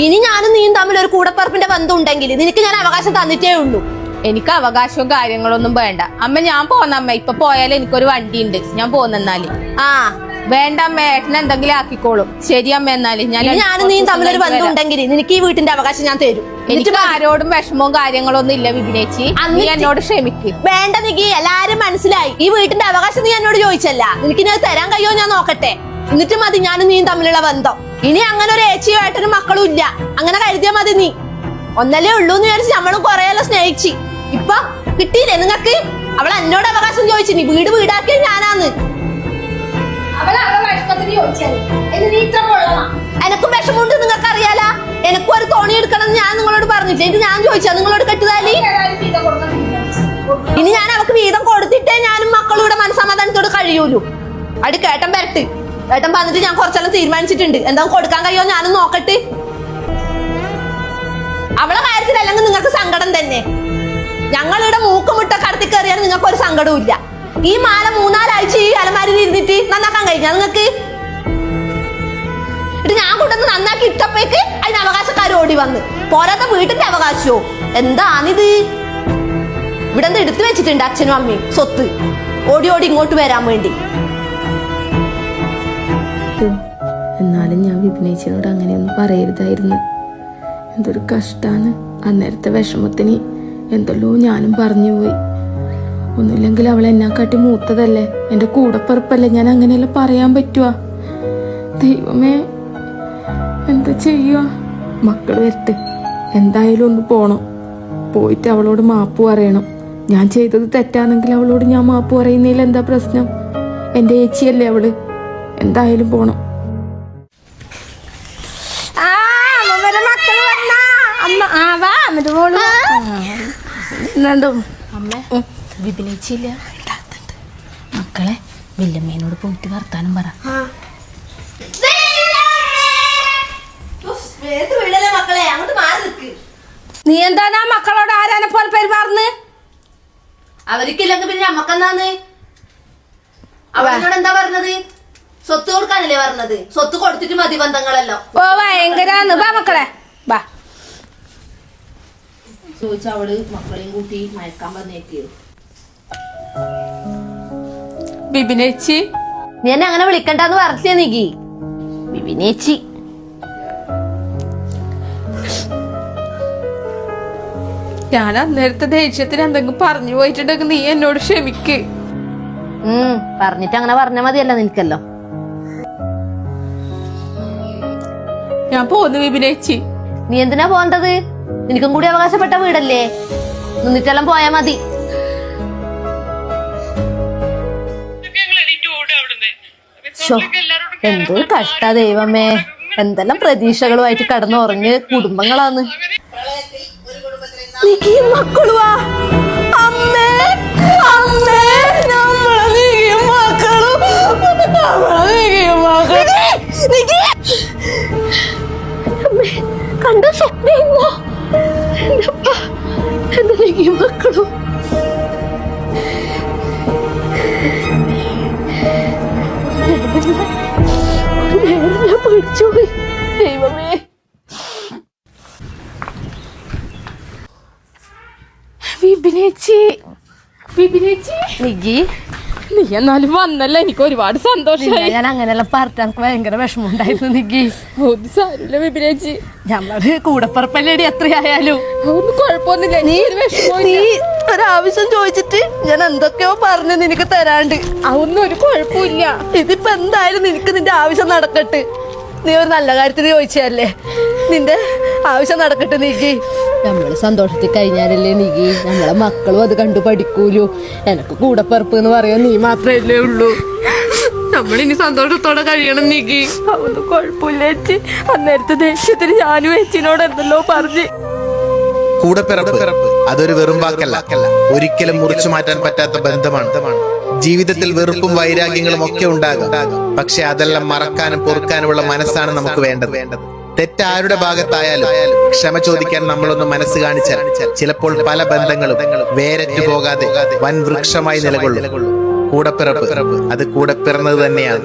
ഇനി ഞാനും നീയും തമ്മിൽ ഒരു കൂടപ്പറപ്പിന്റെ ബന്ധം ഉണ്ടെങ്കിൽ നിനക്ക് ഞാൻ അവകാശം തന്നിട്ടേ ഉള്ളൂ. എനിക്ക് അവകാശവും കാര്യങ്ങളൊന്നും വേണ്ട അമ്മ. ഞാൻ പോന്നമ്മ, ഇപ്പൊ പോയാലും എനിക്കൊരു വണ്ടി ഉണ്ട്, ഞാൻ പോന്നെന്നാല്. ആ വേണ്ട അമ്മ, ഏട്ടനെ എന്തെങ്കിലും ആക്കിക്കോളും. ശരി അമ്മ, എന്നാല് ഞാനും നീയും തമ്മിലൊരു ബന്ധം ഉണ്ടെങ്കിൽ നിനക്ക് ഈ വീട്ടിന്റെ അവകാശം ഞാൻ തരും. എനിക്ക് ആരോടും വിഷമവും കാര്യങ്ങളൊന്നും ഇല്ല വിപിനേച്ചി, നീ എന്നോട് ക്ഷമിക്ക്. വേണ്ട നിക്ക്, എല്ലാരും മനസ്സിലായി. ഈ വീട്ടിന്റെ അവകാശം നീ എന്നോട് ചോദിച്ചല്ല, നിനക്ക് ഞാൻ തരാൻ കഴിയോ ഞാൻ നോക്കട്ടെ. എന്നിട്ട് മതി ഞാനും നീയും തമ്മിലുള്ള ബന്ധം. ഇനി അങ്ങനെ ഒരു ഏച്ചിയോ ഏട്ടനും മക്കളും ഇല്ല, അങ്ങനെ കരുതിയാ മതി. നീ ഒന്നല്ലേ ഉള്ളൂ എന്ന് വിചാരിച്ച് നമ്മളും കൊറേയല്ലോ സ്നേഹിച്ച്. ഇപ്പൊ കിട്ടിയില്ലേ നിങ്ങക്ക്? അവൾ എന്നോട് അവകാശം ചോദിച്ചു, നീ വീട് വീടാക്കിയ ഞാനാന്ന്. എനക്കും വിഷമമുണ്ട്, നിങ്ങൾക്ക് അറിയാലാ. എനക്കും ഒരു തോണി എടുക്കണം ഞാൻ നിങ്ങളോട് പറഞ്ഞില്ലേ? ഇത് ഞാൻ ചോദിച്ചാ നിങ്ങളോട് കെട്ടുതാലി? ഇനി ഞാൻ അവക്ക് വീതം കൊടുത്തിട്ടേ ഞാനും മക്കളും ഇവിടെ മനസ്സമാധാനത്തോട് കഴിയൂലൂ. അടി കേട്ടൻ വരട്ട്, ഏട്ടൻ പറഞ്ഞിട്ട് ഞാൻ കുറച്ചെല്ലാം തീരുമാനിച്ചിട്ടുണ്ട്. എന്താ കൊടുക്കാൻ കഴിയോ ഞാനും നോക്കട്ടെ. അവളെ കാര്യത്തിൽ അല്ലെങ്കിൽ നിങ്ങൾക്ക് സങ്കടം തന്നെ. ഞങ്ങളിവിടെ മൂക്കുമുട്ട കടത്തി കയറിയാൽ നിങ്ങൾക്ക് ഒരു സങ്കടവും ഇല്ല. ഈ മാല 3-4 ആഴ്ച ഈ അലമാരിൽ ഇരുന്നിട്ട് നന്നാക്കാൻ കഴിഞ്ഞാ നിങ്ങൾക്ക്? എന്നിട്ട് ഞാൻ കൊണ്ടുവന്ന് നന്നാക്കി ഇട്ടപ്പോഴേക്ക് അതിന് അവകാശക്കാർ ഓടി വന്ന്. പോരാത്ത വീട്ടിന്റെ അവകാശമോ? എന്താണിത്? ഇവിടെ എന്താ എടുത്തു വെച്ചിട്ടുണ്ട് അച്ഛനും അമ്മയും സ്വത്ത്, ഓടി ഓടി ഇങ്ങോട്ട് വരാൻ വേണ്ടി. എന്നാലും ഞാൻ വിപിനേച്ചിനോട് അങ്ങനെയൊന്നും പറയരുതായിരുന്നു. എന്തൊരു കഷ്ടാണ്. അന്നേരത്തെ വിഷമത്തിന് എന്തല്ലോ ഞാനും പറഞ്ഞു പോയി. ഒന്നുമില്ലെങ്കിൽ അവൾ എന്നെക്കാട്ടി മൂത്തതല്ലേ, എൻ്റെ കൂടപ്പിറപ്പല്ലേ, ഞാൻ അങ്ങനെയല്ല പറയാൻ പറ്റുക? ദൈവമേ, എന്താ ചെയ്യുക? മക്കൾ വരട്ടെ, എന്തായാലും ഒന്ന് പോണം. പോയിട്ട് അവളോട് മാപ്പ് പറയണം. ഞാൻ ചെയ്തത് തെറ്റാണെങ്കിൽ അവളോട് ഞാൻ മാപ്പ് പറയുന്നതിൽ എന്താ പ്രശ്നം? എൻ്റെ ഏച്ചിയല്ലേ അവള്. എന്തായാലും പോണം. വിപിനേച്ചില്ല മക്കളെ, വല്യമ്മേനോട് പോയിട്ട് വർത്താനം പറ. നീ എന്താണ് ആ മക്കളോട് ആരാനെ പോലെ പെരുമാറുന്ന്? അവർക്കില്ലെങ്കിൽ പിന്നെ നമ്മക്കെന്താന്ന്? അവരോട് എന്താ പറഞ്ഞത്? സ്വത്ത് കൊടുക്കാനല്ലേ പറഞ്ഞത്? സ്വത്ത് കൊടുത്തിട്ട് മതി ബന്ധങ്ങളല്ലോ. ഓ ഭയങ്കരാന്ന്. വാ മക്കളെ വാ. ചോദിച്ച അവള് മക്കളെയും കൂട്ടി മയക്കാൻ പറഞ്ഞേക്കോ? ബിബിനേച്ചി, നീ എന്നെ അങ്ങനെ വിളിക്കണ്ടെന്ന് പറഞ്ഞേ നീക്കി. ബിബിനേച്ചി ഞാൻ അന്നേരത്തെ ദേഷ്യത്തിന് എന്തെങ്കിലും പറഞ്ഞു പോയിട്ടുണ്ടെങ്കിൽ നീ എന്നോട് ക്ഷമിക്ക്. പറഞ്ഞിട്ട് അങ്ങനെ പറഞ്ഞാ മതിയല്ലോ നിനക്കല്ലോ. ഞാൻ പോന്നു ബിബിനേച്ചി. നീ എന്തിനാ പോണ്ടത്? നിനക്കും കൂടി അവകാശപ്പെട്ട വീടല്ലേ, നിന്നിട്ടെല്ലാം പോയാ മതി. എന്തൊരു കഷ്ട ദൈവമേ, എന്തെല്ലാം പ്രതീക്ഷകളുമായിട്ട് കടന്നുറങ്ങിയ കുടുംബങ്ങളാന്ന്. മക്കളുവാ അമ്മേ, അമ്മേ, നമ്മളെ മക്കളും കണ്ട സ്വപ്നോ എന്റെ മക്കളും. ഞാൻ പഠിച്ചുപോയി ദൈവമേ. വിപിനേച്ചി, വിപിനേച്ചി, നിഗി നീ എന്നാലും വന്നല്ലോ, എനിക്ക് ഒരുപാട് സന്തോഷമായി. ഞാൻ അങ്ങനെയെല്ലാം പറഞ്ഞ എനിക്ക് ഭയങ്കര വിഷമമുണ്ടായിരുന്നു നിഗി. ഒന്നും സാരമില്ല വിപിനേച്ചി, ഞമ്മള് കൂടപ്പറപ്പല്ലേടി എത്രയായാലും. ഒന്നും കുഴപ്പമൊന്നുമില്ല. നീ നീ ഒരാവശ്യം ചോദിച്ചിട്ട് ഞാൻ എന്തൊക്കെയോ പറഞ്ഞു നിനക്ക് തരാണ്ട്. അതൊന്നും ഒരു കുഴപ്പമില്ല. ഇതിപ്പോ എന്തായാലും നിനക്ക് നിന്റെ ആവശ്യം നടക്കട്ടെ. നീ ഒരു നല്ല കാര്യത്തിന് ചോദിച്ചല്ലേ, നിന്റെ ആവശ്യം നടക്കട്ടെ നീക്കി. നമ്മള് സന്തോഷത്തിൽ കഴിഞ്ഞാലല്ലേ നീക്കി നമ്മളെ മക്കളും അത് കണ്ടു പഠിക്കൂലൂ. എനക്ക് കൂടപ്പറപ്പ് എന്ന് പറയാൻ നീ മാത്രമല്ലേ ഉള്ളൂ. നമ്മളിനി സന്തോഷത്തോടെ കഴിയണം നീക്കി. അതൊന്നും കുഴപ്പമില്ല ചേച്ചി. അന്നേരത്തെ ദേഷ്യത്തിന് ഞാനും ചേച്ചിനോട് എന്തെല്ലോ പറഞ്ഞു. കൂടപ്പിറപ്പ് അതൊരു വെറും വാക്കല്ല, ഒരിക്കലും മുറിച്ചു മാറ്റാൻ പറ്റാത്ത ബന്ധമാണ്. ജീവിതത്തിൽ വെറുപ്പും വൈരാഗ്യങ്ങളും ഒക്കെ ഉണ്ടാകും, പക്ഷെ അതെല്ലാം മറക്കാനും പൊറുക്കാനുമുള്ള മനസ്സാണ് നമുക്ക് വേണ്ടത്. തെറ്റാരുടെ ഭാഗത്തായാലും ക്ഷമ ചോദിക്കാൻ നമ്മളൊന്ന് മനസ്സ് കാണിച്ചാൽ ചിലപ്പോൾ പല ബന്ധങ്ങളും വേരറ്റു പോകാതെ വൻ വൃക്ഷമായി നിലകൊള്ളും. കൂടപ്പിറപ്പ് അത് കൂടെ പിറന്നത് തന്നെയാണ്.